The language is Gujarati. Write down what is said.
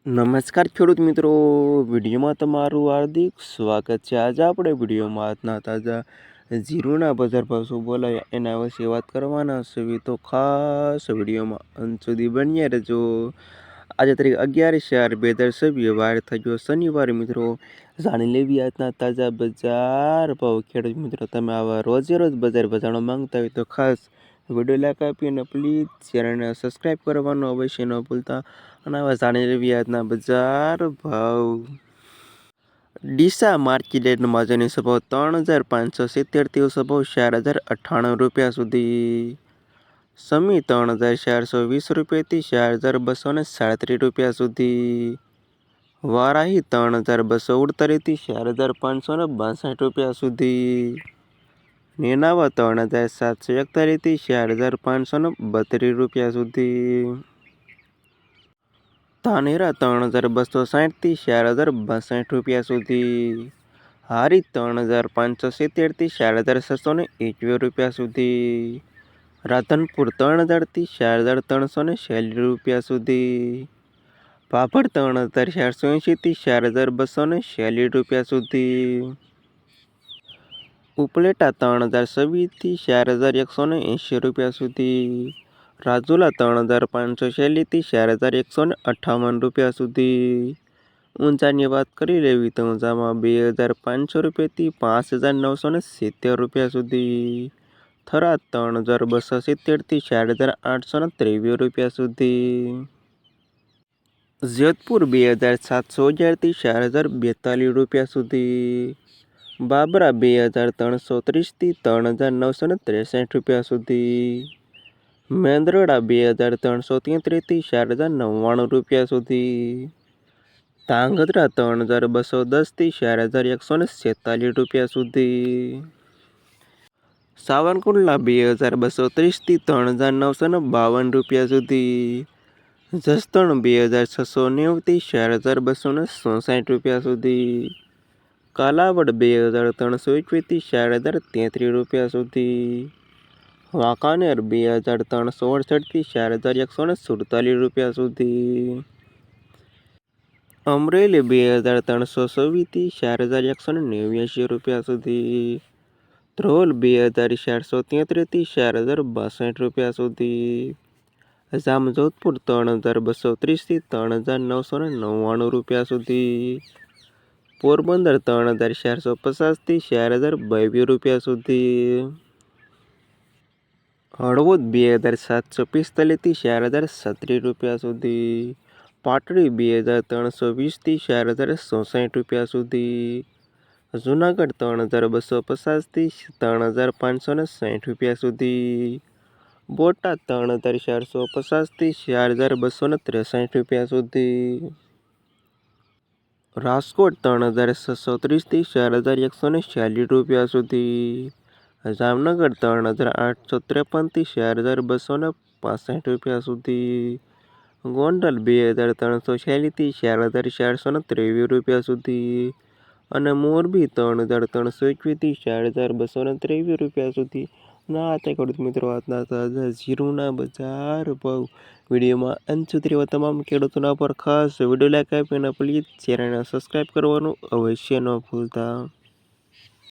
નમસ્કાર ખેડૂત મિત્રો, વિડીયોમાં તમારું હાર્દિક સ્વાગત છે। આજે આપણે વિડીયોમાં આજના તાજા જીરુના બજાર ભાવ શું બોલાય એના વિશે વાત કરવાના છે, તો ખાસ વિડીયોમાં અંત સુધી બન્યા રહેજો। આજે તારીખ 11/4/2026 વાર થઈ ગયો શનિવાર। મિત્રો જાણી લેવી આજના તાજા બજાર ભાવ। ખેડૂત મિત્રો, તમે આવા રોજે રોજ બજાર જાણવા માંગતા હોય તો ખાસ વિડીયો લાઈક આપીને પ્લીઝ ચેનલને સબસ્ક્રાઈબ કરવાનું અવશ્ય ન ભૂલતા। અને હવે જાણી લેવી આજના બજાર ભાવ। ડીસા માર્કેટ યાર્ડમાં આજનો ભાવ 3570 ભાવ 4098 રૂપિયા સુધી। સમી 3420 રૂપિયાથી 4237 રૂપિયા સુધી। વારાહી 3248 થી 4562 રૂપિયા સુધી। નેનાવા 3741 થી 4532 રૂપિયા સુધી। ધાનેરા 3260 થી 4062 રૂપિયા સુધી। હારી 3570 થી 4621 રૂપિયા સુધી। રાધનપુર 3000 થી 4346 રૂપિયા સુધી। પાપડ 3480 થી 4246 રૂપિયા સુધી। ઉપલેટા 3026 થી 4180 રૂપિયા સુધી। રાજુલા 3546 થી 4158 રૂપિયા સુધી। ઊંઝાની વાત કરી લેવી તો ઊંઝામાં 2500 રૂપિયાથી 5970 રૂપિયા સુધી। થરાદ 3270 થી 4823 રૂપિયા સુધી। જેતપુર 2711 થી 4042 રૂપિયા સુધી। બાબરા 2330 થી 3963 રૂપિયા સુધી। મેંદરડા 2333 થી 4099 રૂપિયા સુધી। ધાંગધ્રા 3210 થી 4146 રૂપિયા સુધી। સાવરકુંડલા 2230 થી 3952 રૂપિયા સુધી। જસદણ 2690 થી 4267 રૂપિયા સુધી। કાલાવડ 2321 થી 4033 રૂપિયા સુધી। વાંકાનેર 2368 થી 4147 રૂપિયા સુધી। અમરેલી 2324 થી 4189 રૂપિયા સુધી। ધ્રોલ 2433 થી 4062 રૂપિયા સુધી। જામજોધપુર 3230 થી 3999 રૂપિયા સુધી। પોરબંદર 3450 થી 4022 રૂપિયા સુધી। હળવદ 2745 થી 4037 રૂપિયા સુધી। પાટડી 2320 થી 4064 રૂપિયા સુધી। જુનાગઢ 3250 થી 3560 રૂપિયા સુધી। બોટાદ 3450 થી 4263 રૂપિયા સુધી। રાજકોટ 3630 થી 4140 રૂપિયા સુધી। જામનગર 3853 થી 4265 રૂપિયા સુધી। ગોંડલ 2346 થી 4423 રૂપિયા સુધી। અને મોરબી 3321 થી 4223 રૂપિયા સુધી। ના તે ખેડૂત મિત્રો, આજના તાજા જીરુના બજાર ભાવ। વિડીયોમાં અંત સુધી રહેવા તમામ ખેડૂતોના પર ખાસ વિડીયો લાઈક આપીને પ્લીઝ ચેનલને સબસ્ક્રાઈબ કરવાનું અવશ્ય ન ભૂલતા।